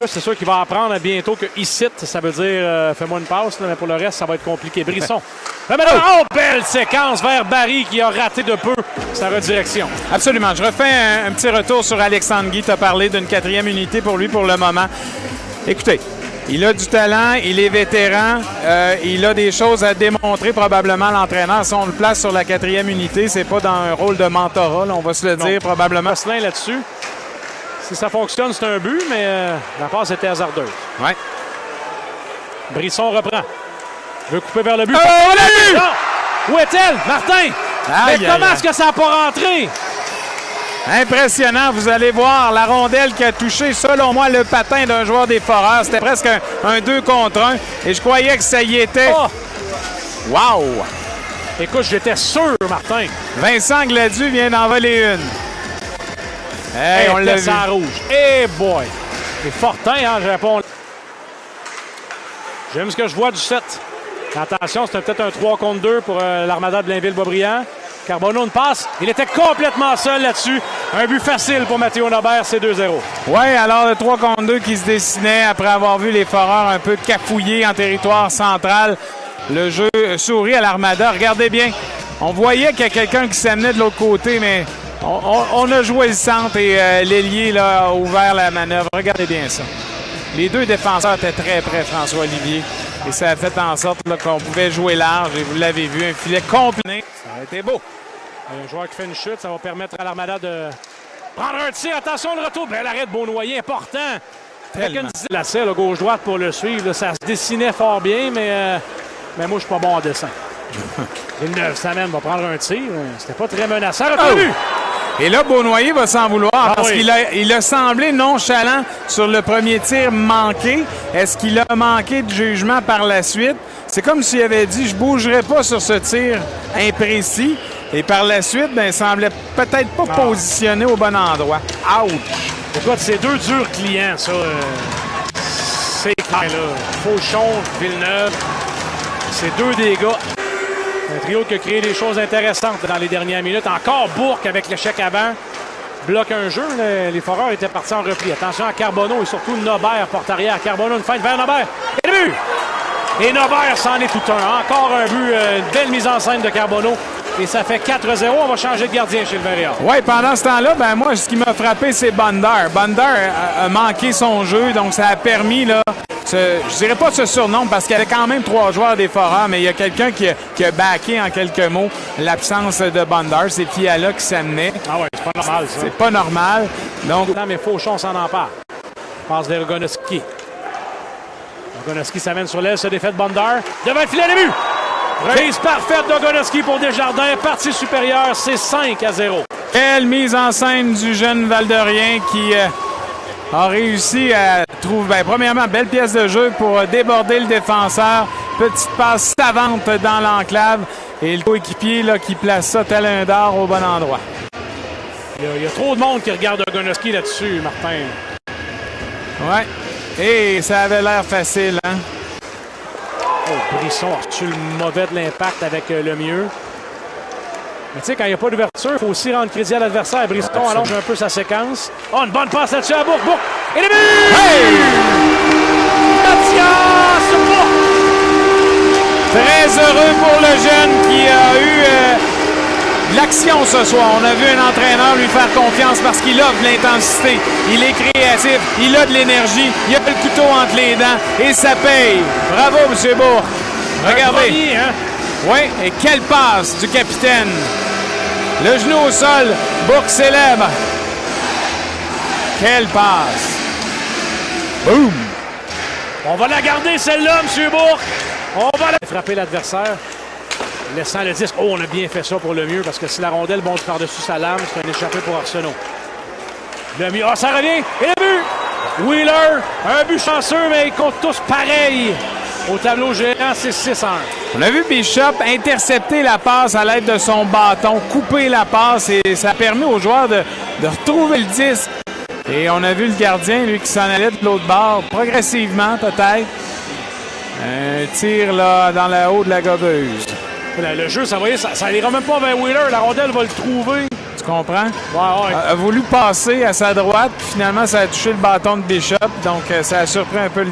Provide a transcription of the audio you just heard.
C'est sûr qu'il va apprendre bientôt que ici, ça veut dire fais-moi une passe, là, mais pour le reste, ça va être compliqué. Brisson. Oh, belle séquence vers Barry qui a raté de peu sa redirection. Absolument. Je refais un petit retour sur Alexandre Guy. Tu as parlé d'une 4e unité pour lui pour le moment. Écoutez, il a du talent, il est vétéran, il a des choses à démontrer probablement l'entraîneur. Si on le place sur la 4e unité, c'est pas dans un rôle de mentorat, là, on va se le dire probablement. Gosselin là-dessus. Si ça fonctionne, c'est un but, mais la passe était hasardeuse. Ouais. Brisson reprend. Veut couper vers le but. Oh, où est-elle, Martin? Mais comment est-ce que ça n'a pas rentré? Impressionnant, vous allez voir la rondelle qui a touché, selon moi, le patin d'un joueur des Foreurs. C'était presque un 2 contre 1 et je croyais que ça y était. Oh. Wow! Écoute, j'étais sûr, Martin. Vincent Gladu vient d'en voler une. Hey, on l'a vu. Rouge. Hey boy! C'est Fortin, hein, je réponds. J'aime ce que je vois du 7. Attention, c'était peut-être un 3 contre 2 pour l'Armada de Blainville-Boisbriand. Carbonneau une passe. Il était complètement seul là-dessus. Un but facile pour Mathéo Nobert, c'est 2-0. Oui, alors le 3 contre 2 qui se dessinait après avoir vu les Foreurs un peu cafouillés en territoire central. Le jeu sourit à l'Armada. Regardez bien. On voyait qu'il y a quelqu'un qui s'amenait de l'autre côté, mais on a joué le centre et l'ailier là, a ouvert la manœuvre. Regardez bien ça. Les deux défenseurs étaient très près, François Olivier. Et ça a fait en sorte qu'on pouvait jouer large. Et vous l'avez vu, un filet complet. Ça a été beau. Un joueur qui fait une chute, ça va permettre à l'Armada de prendre un tir. Attention, le retour. Bel arrêt de Beaunoyer, important. La selle gauche-droite pour le suivre. Là, ça se dessinait fort bien, mais moi, je suis pas bon en dessin. Villeneuve Samen va prendre un tir. C'était pas très menaçant. Et là, Beaunoyer va s'en vouloir parce qu'il a semblé nonchalant sur le premier tir manqué. Est-ce qu'il a manqué de jugement par la suite? C'est comme s'il avait dit « je ne bougerai pas sur ce tir imprécis ». Et par la suite, il semblait peut-être pas positionné au bon endroit. Ouch! Écoute, c'est deux durs clients, ça. C'est clair, là. Fauchon, Villeneuve. C'est deux des gars. Un trio qui a créé des choses intéressantes dans les dernières minutes. Encore Bourque avec l'échec avant. Bloque un jeu. Les Foreurs étaient partis en repli. Attention à Carbonneau et surtout Nobert, porte-arrière. Carbonneau, une feinte vers Nobert. Et le but! Et Nobert s'en est tout un. Encore un but. Une belle mise en scène de Carbonneau. Et ça fait 4-0. On va changer de gardien chez le Varia. Oui, pendant ce temps-là, moi, ce qui m'a frappé, c'est Bondar. Bondar a manqué son jeu, donc ça a permis, là, je dirais pas ce surnom, parce qu'il y avait quand même 3 joueurs des Foreurs, mais il y a quelqu'un qui a backé, en quelques mots, l'absence de Bondar. C'est Fiala qui s'amenait. Ah oui, c'est pas normal, ça. C'est pas normal. Donc... Non, mais Fauchon s'en empare. Passe vers Ogonoski. Ogonoski s'amène sur l'aile, se défait de Bondar. Devant le filet, le but! Remise parfaite d'Ogonoski pour Desjardins. Partie supérieure, c'est 5-0. Quelle mise en scène du jeune Valdorien qui a réussi à trouver, premièrement, belle pièce de jeu pour déborder le défenseur. Petite passe savante dans l'enclave. Et le coéquipier là, qui place ça tel un dard au bon endroit. Il y a trop de monde qui regarde Ogonoski là-dessus, Martin. Ouais. Et ça avait l'air facile, hein? Oh, Brisson a reçu le mauvais de l'impact avec le mieux. Mais tu sais, quand il n'y a pas d'ouverture, il faut aussi rendre crédit à l'adversaire. Brisson allonge un peu sa séquence. Oh, une bonne passe là-dessus à Bourque. Bourque. Et le but! Hey! Mathias Bourque! Très heureux pour le jeune qui a eu l'action ce soir. On a vu un entraîneur lui faire confiance parce qu'il offre de l'intensité. Il est créatif, il a de l'énergie, il a le couteau entre les dents et ça paye. Bravo, M. Bourque. Regardez. Premier, hein? Oui, et quelle passe du capitaine. Le genou au sol, Bourque célèbre. Quelle passe. Boum. On va la garder celle-là, M. Bourque. On va la frapper l'adversaire. Laissant le disque. Oh, on a bien fait ça pour le mieux parce que si la rondelle monte par-dessus sa lame, c'est un échappé pour Arsenault. Le mieux. Ah, ça revient. Et le but! Wheeler, un but chanceux, mais ils comptent tous pareil. Au tableau géant, c'est 6-1. On a vu Bishop intercepter la passe à l'aide de son bâton, couper la passe et ça a permis aux joueurs de retrouver le disque. Et on a vu le gardien, lui, qui s'en allait de l'autre bord, progressivement peut-être. Un tir là dans le haut de la gobeuse. Le jeu, ça n'ira même pas vers Wheeler. La rondelle va le trouver. Tu comprends? Ouais. A voulu passer à sa droite, puis finalement, ça a touché le bâton de Bishop. Donc, ça a surpris un peu le